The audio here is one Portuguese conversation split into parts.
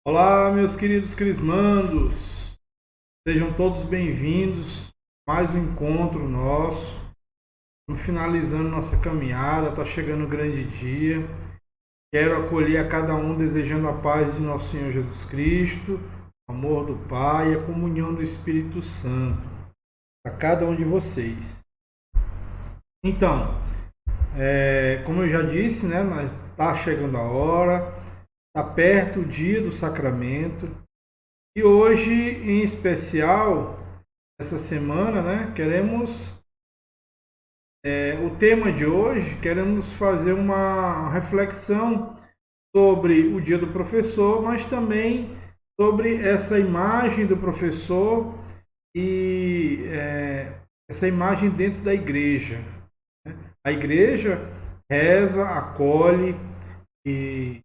Olá, meus queridos crismandos, sejam todos bem-vindos. Mais um encontro nosso. Estamos finalizando nossa caminhada, está chegando o grande dia. Quero acolher a cada um desejando a paz de nosso Senhor Jesus Cristo, o amor do Pai e a comunhão do Espírito Santo a cada um de vocês. Então, como eu já disse, né, está chegando a hora. Está perto o dia do sacramento e hoje, em especial, essa semana, né, o tema de hoje, queremos fazer uma reflexão sobre o dia do professor, mas também sobre essa imagem do professor e essa imagem dentro da igreja. A igreja reza, acolhe e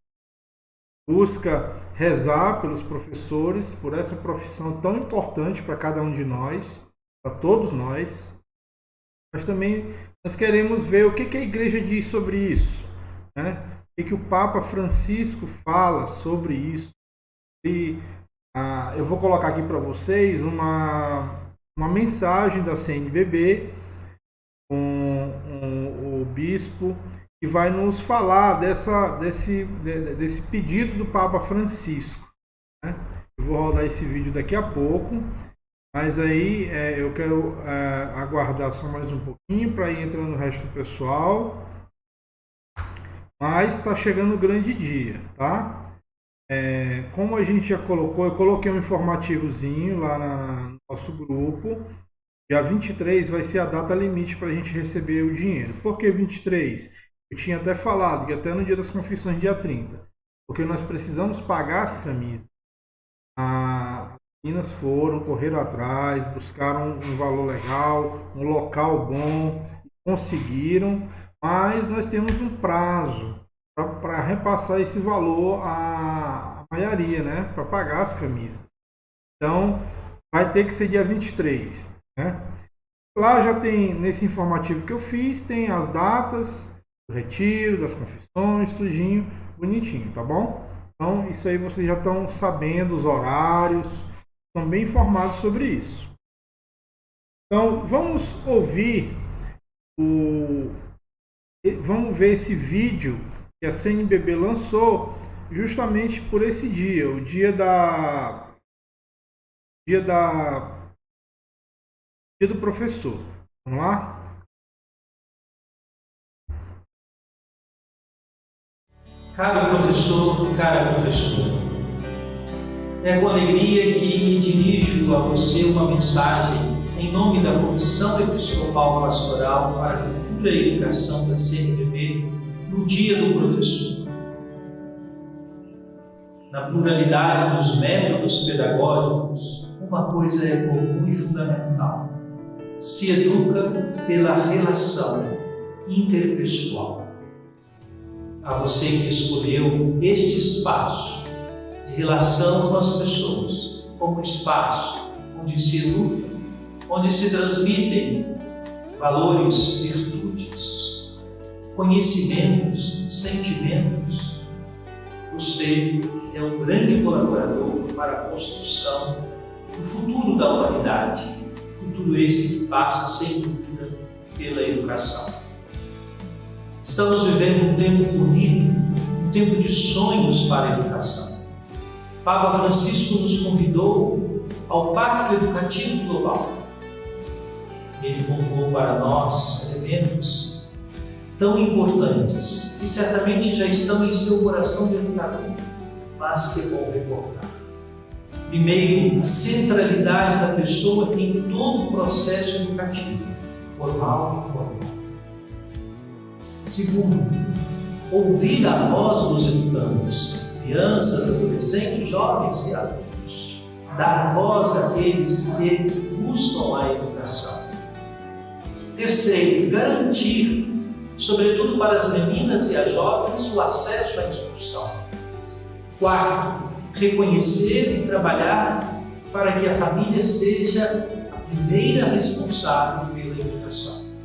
busca rezar pelos professores, por essa profissão tão importante para cada um de nós, para todos nós. Mas também nós queremos ver o que a igreja diz sobre isso, né? O que o Papa Francisco fala sobre isso. Eu vou colocar aqui para vocês uma mensagem da CNBB com o bispo que vai nos falar desse pedido do Papa Francisco, né? Eu vou rodar esse vídeo daqui a pouco, mas aí eu quero aguardar só mais um pouquinho para ir entrando no resto do pessoal. Mas está chegando o grande dia, tá? Como a gente já colocou, eu coloquei um informativozinho lá no nosso grupo. Dia 23 vai ser a data limite para a gente receber o dinheiro. Por que 23? Eu tinha até falado que até no dia das confissões, dia 30. Porque nós precisamos pagar as camisas. As meninas correram atrás, buscaram um valor legal, um local bom, conseguiram, mas nós temos um prazo para repassar esse valor à maioria, né? Para pagar as camisas. Então, vai ter que ser dia 23, né? Lá já tem, nesse informativo que eu fiz, tem as datas do retiro, das confissões, tudinho bonitinho, tá bom? Então, isso aí vocês já estão sabendo, os horários, estão bem informados sobre isso. Então, vamos ver esse vídeo que a CNBB lançou justamente por esse dia, o dia do professor. Vamos lá? Caro professor, cara professora, é com alegria que me dirijo a você uma mensagem em nome da Comissão Episcopal Pastoral para a Cultura e Educação da CNBB no Dia do Professor. Na pluralidade dos métodos pedagógicos, uma coisa é comum e fundamental: se educa pela relação interpessoal. A você que escolheu este espaço de relação com as pessoas como espaço onde se educa, onde se transmitem valores, virtudes, conhecimentos, sentimentos, você é um grande colaborador para a construção do futuro da humanidade, futuro esse que passa, sem dúvida, pela educação. Estamos vivendo um tempo bonito, um tempo de sonhos para a educação. Papa Francisco nos convidou ao Pacto Educativo Global. Ele convocou para nós elementos tão importantes, que certamente já estão em seu coração de educador, mas que é bom recordar. Primeiro, a centralidade da pessoa em todo o processo educativo, formal e informal. Segundo, ouvir a voz dos educandos, crianças, adolescentes, jovens e adultos. Dar voz àqueles que buscam a educação. Terceiro, garantir, sobretudo para as meninas e as jovens, o acesso à instrução. Quarto, reconhecer e trabalhar para que a família seja a primeira responsável pela educação.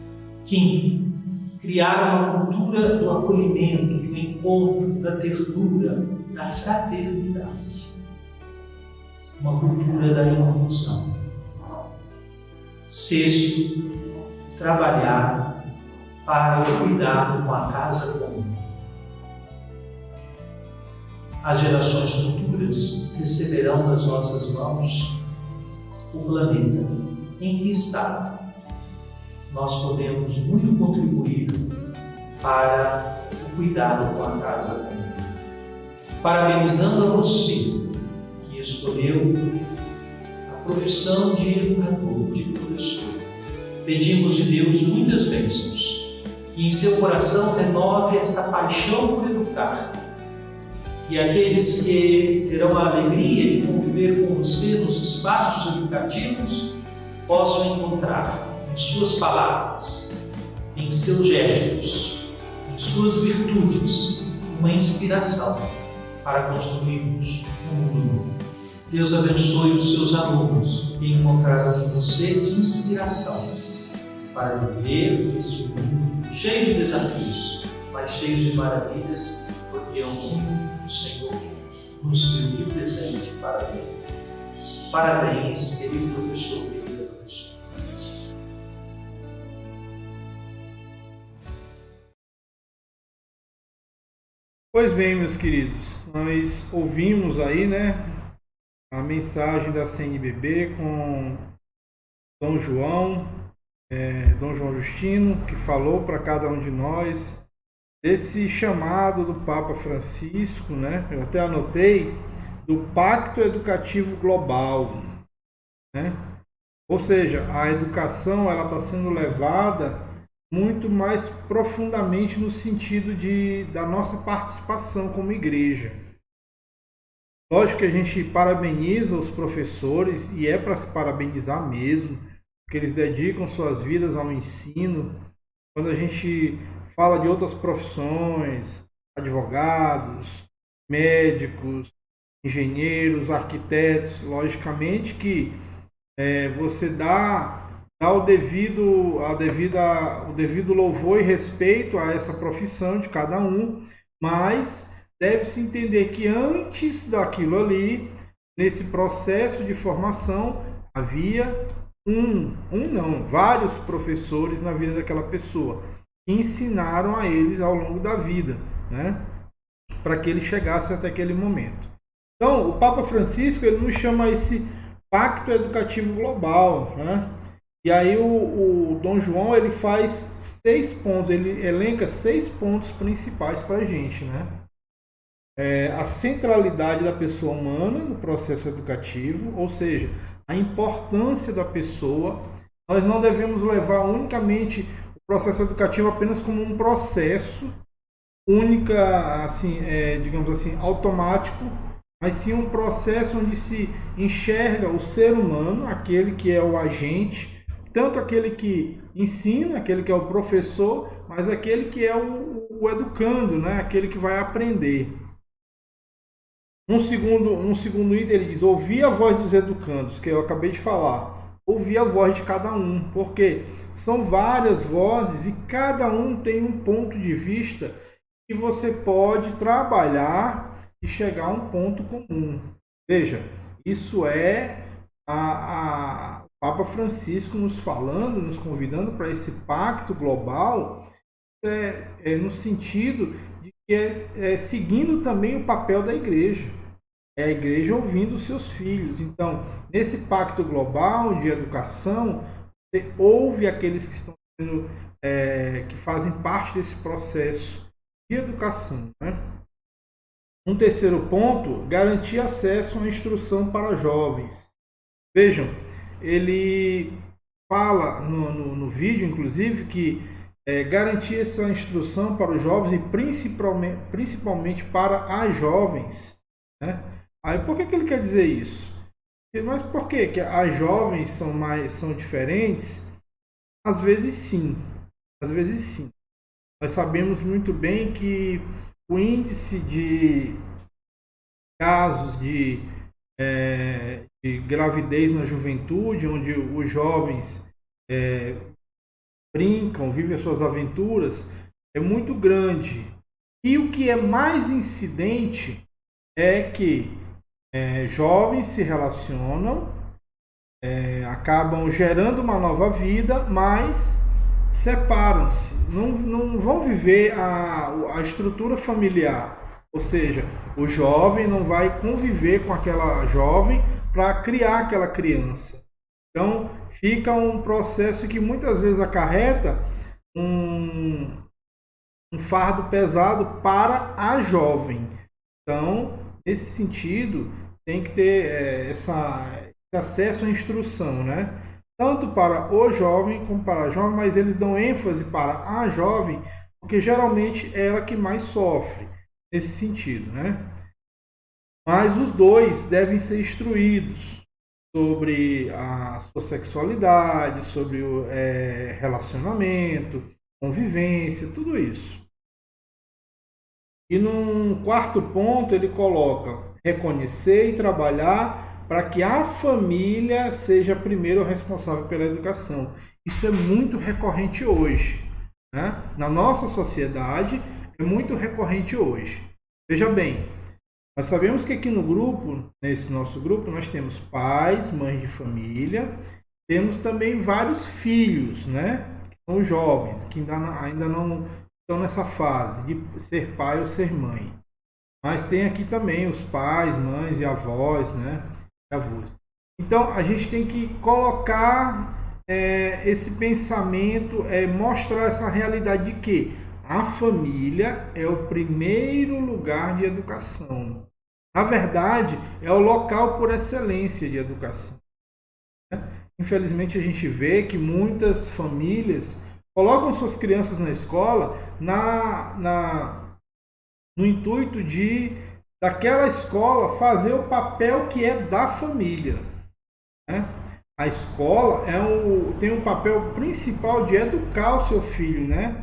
Quinto, criar uma cultura do acolhimento, do encontro, da ternura, da fraternidade. uma cultura da inclusão. Sexto, trabalhar para o cuidado com a casa comum. As gerações futuras receberão das nossas mãos o planeta. Em que estado nós podemos muito contribuir para o cuidado com a casa comum? Parabenizando a você que escolheu a profissão de educador, de professor, pedimos de Deus muitas bênçãos, que em seu coração renove esta paixão por educar, e aqueles que terão a alegria de conviver com você nos espaços educativos possam encontrar em suas palavras, em seus gestos, em suas virtudes, uma inspiração para construirmos um mundo novo. Deus abençoe os seus alunos que encontrarão em você inspiração para viver esse mundo cheio de desafios, mas cheio de maravilhas, porque é o mundo que o Senhor nos deu de presente para viver. Parabéns, querido professor, querida professora. Pois bem, meus queridos, nós ouvimos aí, né, a mensagem da CNBB com Dom João Justino, que falou para cada um de nós desse chamado do Papa Francisco, né? Eu até anotei, do Pacto Educativo Global, né? Ou seja, a educação ela está sendo levada muito mais profundamente no sentido da nossa participação como igreja. Lógico que a gente parabeniza os professores, e é para se parabenizar mesmo, porque eles dedicam suas vidas ao ensino. Quando a gente fala de outras profissões, advogados, médicos, engenheiros, arquitetos, logicamente que você dá o devido louvor e respeito a essa profissão de cada um, mas deve-se entender que antes daquilo ali, nesse processo de formação, havia vários professores na vida daquela pessoa, que ensinaram a eles ao longo da vida, né, para que ele chegasse até aquele momento. Então, o Papa Francisco ele nos chama esse Pacto Educativo Global, né? E aí o Dom João ele faz 6 pontos, ele elenca 6 pontos principais para a gente, né? A centralidade da pessoa humana no processo educativo, ou seja, a importância da pessoa. Nós não devemos levar unicamente o processo educativo apenas como um processo digamos assim, automático, mas sim um processo onde se enxerga o ser humano, aquele que é o agente, tanto aquele que ensina, aquele que é o professor, mas aquele que é o educando, né? Aquele que vai aprender. Um segundo item ele diz, ouvir a voz dos educandos, que eu acabei de falar. Ouvir a voz de cada um, porque são várias vozes e cada um tem um ponto de vista que você pode trabalhar e chegar a um ponto comum. Veja, isso é o Papa Francisco nos falando, nos convidando para esse pacto global, no sentido de que seguindo também o papel da igreja. É a igreja ouvindo os seus filhos. Então, nesse pacto global de educação, você ouve aqueles que estão sendo, que fazem parte desse processo de educação, né? Um terceiro ponto, garantir acesso à instrução para jovens. Vejam, ele fala no vídeo, inclusive, que garantir essa instrução para os jovens e principalmente para as jovens, né? Aí, por que ele quer dizer isso? Mas por que as jovens são diferentes? Às vezes sim. Nós sabemos muito bem que o índice de casos de gravidez na juventude, onde os jovens brincam, vivem as suas aventuras, é muito grande. E o que é mais incidente é que jovens se relacionam, acabam gerando uma nova vida, mas separam-se, não vão viver a estrutura familiar, ou seja, o jovem não vai conviver com aquela jovem para criar aquela criança. Então, fica um processo que muitas vezes acarreta um fardo pesado para a jovem. Então, nesse sentido, tem que ter esse acesso à instrução, né? Tanto para o jovem como para a jovem, mas eles dão ênfase para a jovem, porque geralmente é ela que mais sofre nesse sentido, né? Mas os dois devem ser instruídos sobre a sua sexualidade, sobre o relacionamento, convivência, tudo isso. E num quarto ponto ele coloca reconhecer e trabalhar para que a família seja primeiro responsável pela educação. Isso é muito recorrente hoje, né? Na nossa sociedade é muito recorrente hoje. Veja bem, nós sabemos que aqui no grupo, nesse nosso grupo, nós temos pais, mães de família, temos também vários filhos, né? Que são jovens, que ainda não estão nessa fase de ser pai ou ser mãe. Mas tem aqui também os pais, mães e avós, né? E avós. Então, a gente tem que colocar esse pensamento, mostrar essa realidade de que a família é o primeiro lugar de educação. Na verdade, é o local por excelência de educação. Infelizmente, a gente vê que muitas famílias colocam suas crianças na escola no intuito de daquela escola fazer o papel que é da família, né? A escola tem um papel principal de educar o seu filho, né?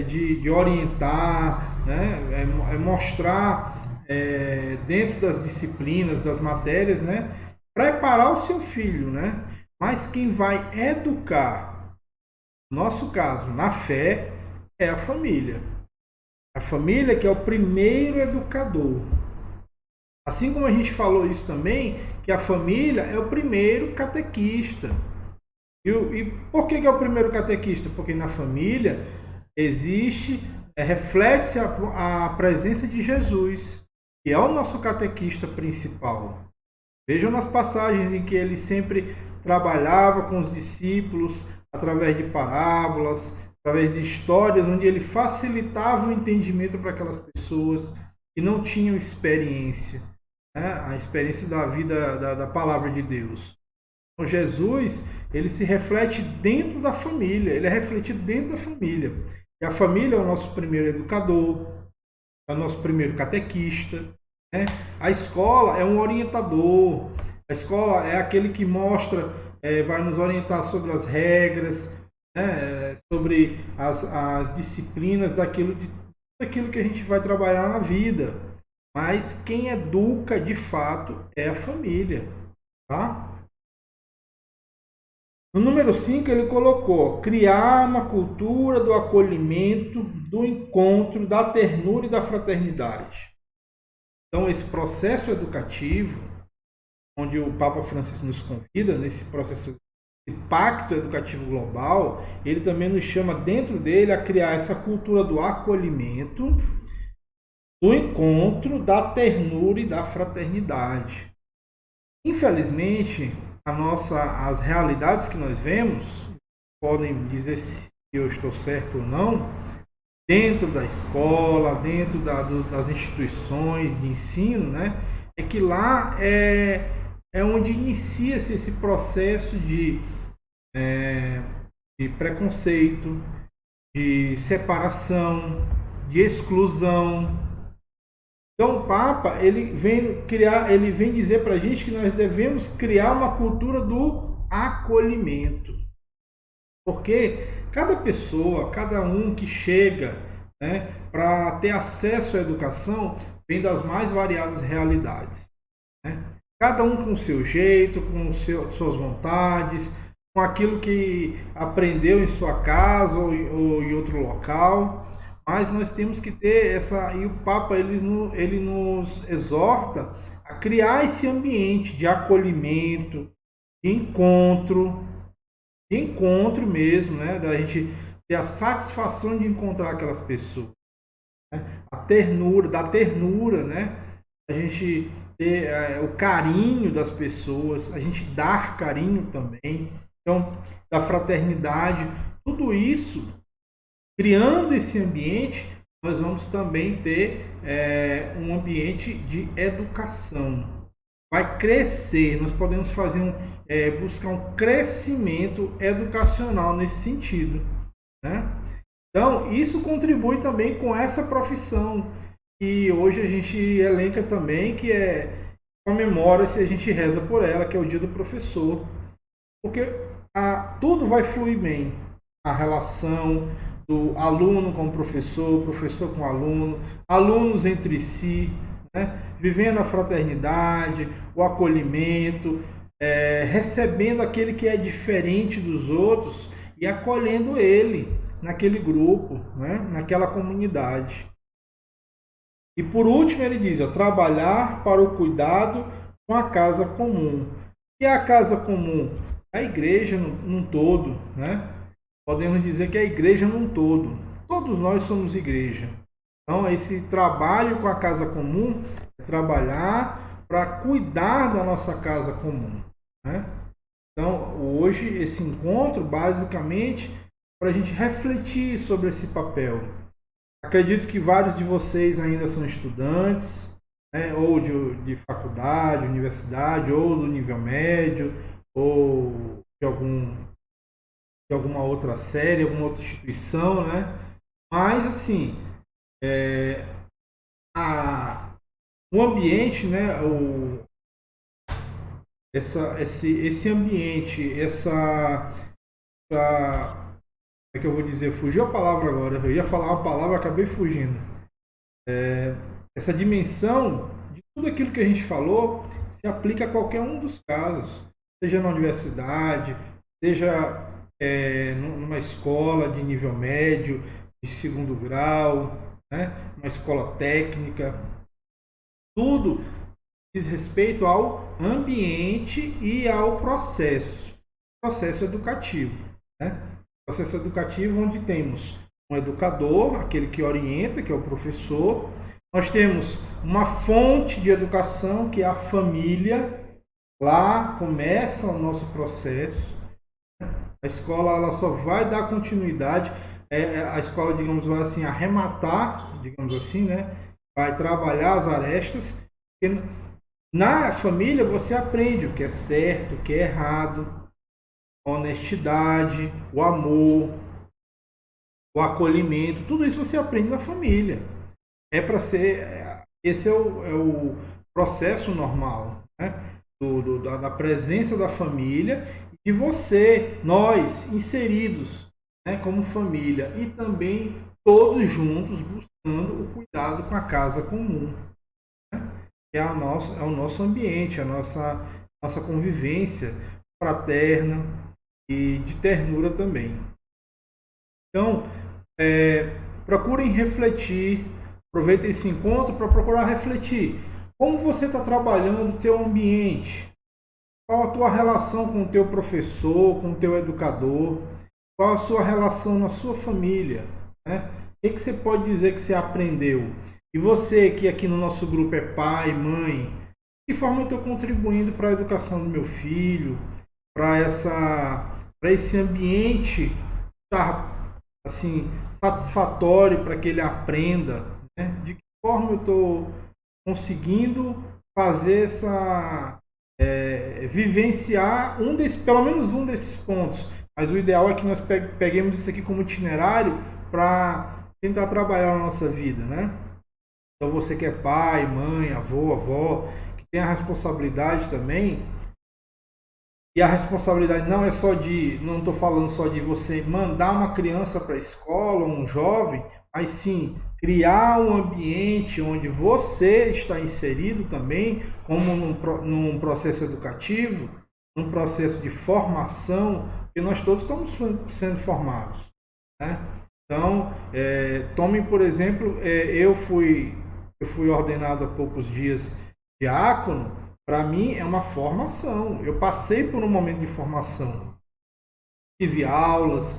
De orientar, né? Mostrar dentro das disciplinas, das matérias, né? Preparar o seu filho, né? Mas quem vai educar, no nosso caso, na fé, é a família. A família que é o primeiro educador. Assim como a gente falou isso também, que a família é o primeiro catequista. E por que é o primeiro catequista? Porque na família reflete-se a presença de Jesus, que é o nosso catequista principal. Vejam nas passagens em que ele sempre trabalhava com os discípulos através de parábolas, através de histórias, onde ele facilitava o entendimento para aquelas pessoas que não tinham experiência, né? A experiência da vida, da palavra de Deus. Então, Jesus, ele se reflete dentro da família, ele é refletido dentro da família. E a família é o nosso primeiro educador, é o nosso primeiro catequista, né? A escola é um orientador, a escola é aquele que mostra, vai nos orientar sobre as regras, né? Sobre as disciplinas daquilo que a gente vai trabalhar na vida. Mas quem educa de fato é a família, tá? No número 5 ele colocou criar uma cultura do acolhimento, do encontro, da ternura e da fraternidade. Então esse processo educativo, onde o Papa Francisco nos convida, nesse processo, esse pacto educativo global, ele também nos chama dentro dele a criar essa cultura do acolhimento, do encontro, da ternura e da fraternidade. Infelizmente, as realidades que nós vemos, podem dizer se eu estou certo ou não, dentro da escola, dentro das instituições de ensino, né, é que lá é onde inicia-se esse processo de preconceito, de separação, de exclusão. Então o Papa ele vem dizer para a gente que nós devemos criar uma cultura do acolhimento. Porque cada pessoa, cada um que chega, né, para ter acesso à educação, vem das mais variadas realidades, né? Cada um com o seu jeito, com suas vontades, com aquilo que aprendeu em sua casa ou em outro local. Mas nós temos que ter e o Papa ele nos exorta a a criar esse ambiente de acolhimento, de encontro mesmo, né? Da gente ter a satisfação de encontrar aquelas pessoas, né? Da ternura, né? A gente ter o carinho das pessoas, a gente dar carinho também, então, da fraternidade, tudo isso, criando esse ambiente, nós vamos também ter um ambiente de educação. Vai crescer, nós podemos buscar um crescimento educacional nesse sentido, né? Então, isso contribui também com essa profissão, que hoje a gente elenca também, que comemora-se, a gente reza por ela, que é o Dia do Professor, porque tudo vai fluir bem, a relação do aluno com o professor, professor com o aluno, alunos entre si, né? Vivendo a fraternidade, o acolhimento, recebendo aquele que é diferente dos outros e acolhendo ele naquele grupo, né? Naquela comunidade. E por último ele diz, trabalhar para o cuidado com a casa comum. E a casa comum? A igreja num todo, né? Podemos dizer que é a igreja num todo. Todos nós somos igreja. Então, esse trabalho com a casa comum é trabalhar para cuidar da nossa casa comum, né? Então, hoje, esse encontro, basicamente, para a gente refletir sobre esse papel. Acredito que vários de vocês ainda são estudantes, né? Ou de faculdade, universidade, ou do nível médio, ou de alguma outra série, alguma outra instituição, né? Mas, assim, o ambiente, né? Esse ambiente, como é que eu vou dizer? Fugiu a palavra agora. Eu ia falar uma palavra, acabei fugindo. Essa dimensão de tudo aquilo que a gente falou se aplica a qualquer um dos casos, seja na universidade, seja numa escola de nível médio, de segundo grau, né? Uma escola técnica. Tudo diz respeito ao ambiente e ao processo educativo, né? Processo educativo onde temos um educador, aquele que orienta, que é o professor. Nós temos uma fonte de educação, que é a família. Lá começa o nosso processo. A escola ela só vai dar continuidade. A escola, digamos assim, arrematar, digamos assim, né? Vai trabalhar as arestas. Na família você aprende o que é certo, o que é errado, a honestidade, o amor, o acolhimento, tudo isso você aprende na família. Esse é o processo normal, né? Da presença da família e nós inseridos, né, como família e também todos juntos buscando o cuidado com a casa comum, né? Que é o nosso ambiente, a nossa convivência fraterna e de ternura também. Então, procurem refletir, aproveitem esse encontro para procurar refletir. Como você está trabalhando o teu ambiente? Qual a tua relação com o teu professor, com o teu educador? Qual a sua relação na sua família, né? O que você pode dizer que você aprendeu? E você que aqui no nosso grupo é pai, mãe, de que forma eu estou contribuindo para a educação do meu filho, para esse ambiente estar assim, satisfatório para que ele aprenda, né? De que forma eu estou conseguindo fazer vivenciar pelo menos um desses pontos. Mas o ideal é que nós peguemos isso aqui como itinerário para tentar trabalhar na nossa vida, né? Então você que é pai, mãe, avó, que tem a responsabilidade também, e a responsabilidade não estou falando só de você mandar uma criança para a escola, um jovem, mas sim criar um ambiente onde você está inserido também, como num processo educativo, num processo de formação, que nós todos estamos sendo formados, né? Então, tomem, por exemplo, eu fui ordenado há poucos dias Diácono, para mim, é uma formação. Eu passei por um momento de formação. Tive aulas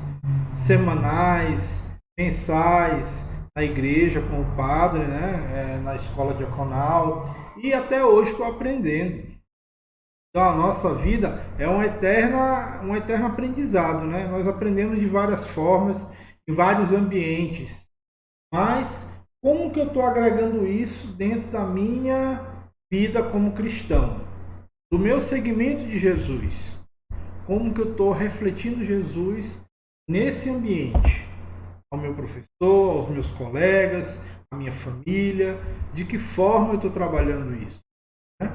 semanais, mensais, na igreja com o padre, né? Na escola diaconal. E até hoje estou aprendendo. Então a nossa vida é um eterno aprendizado, né? Nós aprendemos de várias formas, em vários ambientes. Mas como que eu estou agregando isso dentro da minha vida como cristão? Do meu segmento de Jesus. Como que eu estou refletindo Jesus nesse ambiente? Ao meu professor, aos meus colegas, à minha família. De que forma eu estou trabalhando isso? Né?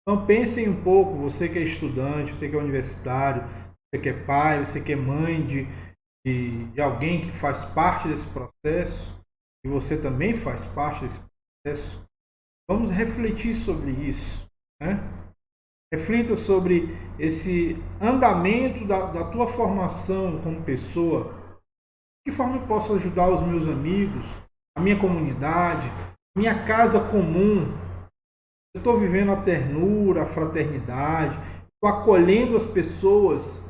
Então pensem um pouco, você que é estudante, você que é universitário, você que é pai, você que é mãe de alguém que faz parte desse processo, e você também faz parte desse processo. Vamos refletir sobre isso, né? Reflita sobre esse andamento da tua formação como pessoa. De que forma eu posso ajudar os meus amigos, a minha comunidade, minha casa comum? Eu estou vivendo a ternura, a fraternidade, estou acolhendo as pessoas,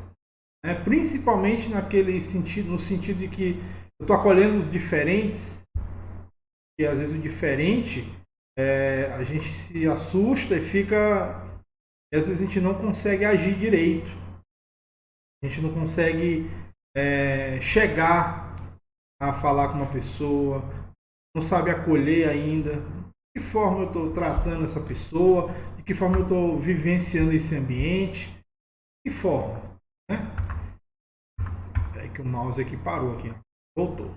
né? Principalmente naquele sentido, no sentido de que eu estou acolhendo os diferentes, e às vezes o diferente, a gente se assusta e fica, e às vezes a gente não consegue agir direito, a gente não consegue chegar a falar com uma pessoa, não sabe acolher ainda. De que forma eu estou tratando essa pessoa? De que forma eu estou vivenciando esse ambiente? De que forma? Né? É que o mouse aqui parou aqui. Voltou.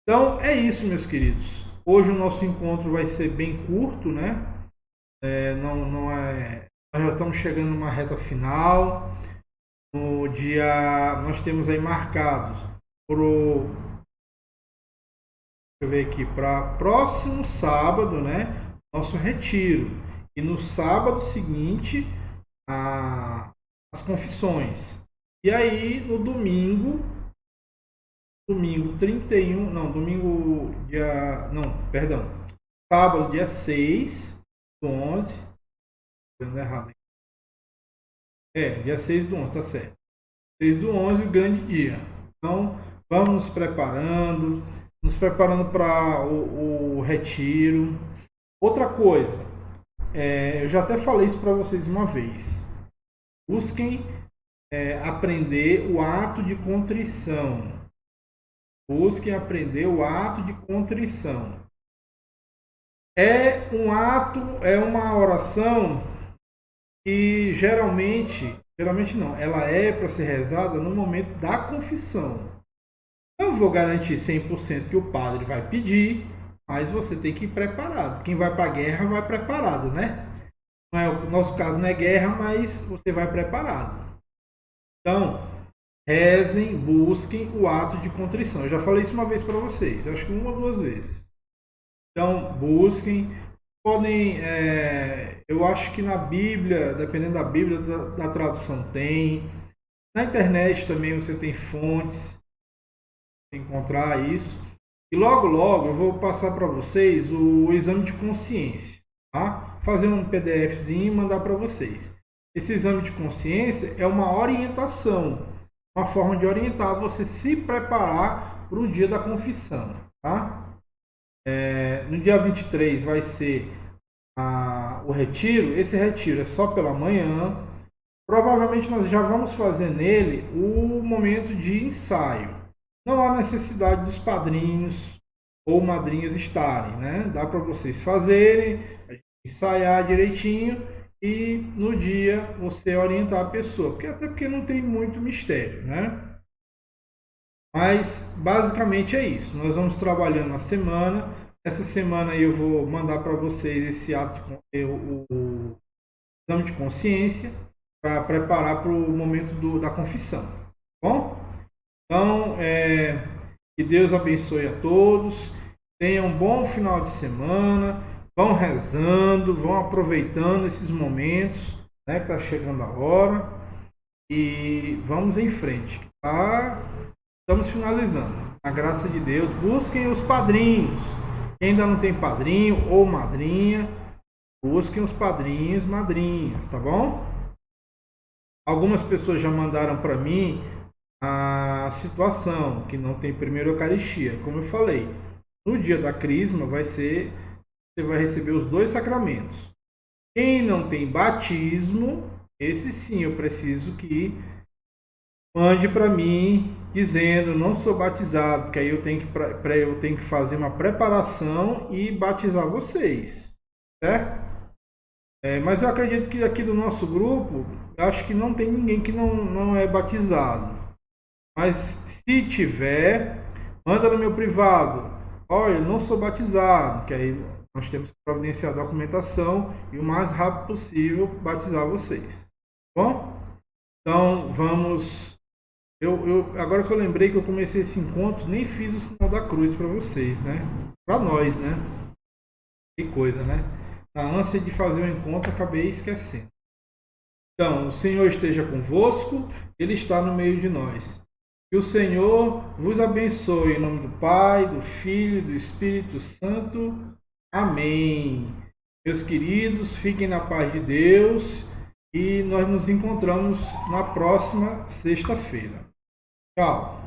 Então é isso, meus queridos. Hoje o nosso encontro vai ser bem curto, né? Nós já estamos chegando numa reta final. No dia, nós temos aí marcados deixa eu ver aqui, para próximo sábado, né? Nosso retiro. E no sábado seguinte, as confissões. E aí, no domingo 31, não, sábado, dia 6 do 11, estou errado. Dia 6 do 11, tá certo. 6 do 11, o grande dia. Então, vamos nos preparando para o retiro. Outra coisa, eu já até falei isso para vocês uma vez. Busquem aprender o ato de contrição. Busquem aprender o ato de contrição. É um ato, é uma oração que geralmente não, ela é para ser rezada no momento da confissão. Não vou garantir 100% que o padre vai pedir, mas você tem que ir preparado. Quem vai para a guerra vai preparado, né? O nosso caso não é guerra, mas você vai preparado. Então, rezem, busquem o ato de contrição. Eu já falei isso uma vez para vocês, acho que uma ou duas vezes. Então, busquem. Podem, eu acho que na Bíblia, dependendo da Bíblia, da tradução tem. Na internet também você tem fontes para encontrar isso. E logo eu vou passar para vocês o exame de consciência, tá? Fazer um PDFzinho e mandar para vocês. Esse exame de consciência é uma orientação, uma forma de orientar você se preparar para o dia da confissão, tá? No dia 23 vai ser o retiro. Esse retiro é só pela manhã. Provavelmente nós já vamos fazer nele o momento de ensaio. Não há necessidade dos padrinhos ou madrinhas estarem, né? Dá para vocês fazerem, ensaiar direitinho e no dia você orientar a pessoa, até porque não tem muito mistério, né? Mas basicamente é isso. Nós vamos trabalhando na semana. Essa semana eu vou mandar para vocês esse ato, o exame de consciência, para preparar para o momento da confissão. Tá bom? Então, que Deus abençoe a todos. Tenham um bom final de semana. Vão rezando, vão aproveitando esses momentos, né, que está chegando a hora. E vamos em frente. Tá? Estamos finalizando. A graça de Deus. Busquem os padrinhos. Quem ainda não tem padrinho ou madrinha, Busquem os padrinhos, madrinhas, tá bom? Algumas pessoas já mandaram para mim a situação que não tem primeira Eucaristia. Como eu falei, no dia da Crisma você vai receber os 2 sacramentos. Quem não tem batismo, esse sim eu preciso que mande para mim dizendo não sou batizado, porque aí eu tenho que fazer uma preparação e batizar vocês, certo? Mas eu acredito que aqui do nosso grupo, eu acho que não tem ninguém que não é batizado. Mas se tiver, manda no meu privado. Olha, eu não sou batizado, que aí nós temos que providenciar a documentação e o mais rápido possível batizar vocês. Tá bom? Então vamos. Agora que eu lembrei que eu comecei esse encontro, nem fiz o sinal da cruz para vocês, né? Para nós, né? Que coisa, né? Na ânsia de fazer o encontro, acabei esquecendo. Então, o Senhor esteja convosco, Ele está no meio de nós. Que o Senhor vos abençoe em nome do Pai, do Filho e do Espírito Santo. Amém. Meus queridos, fiquem na paz de Deus e nós nos encontramos na próxima sexta-feira. Tchau.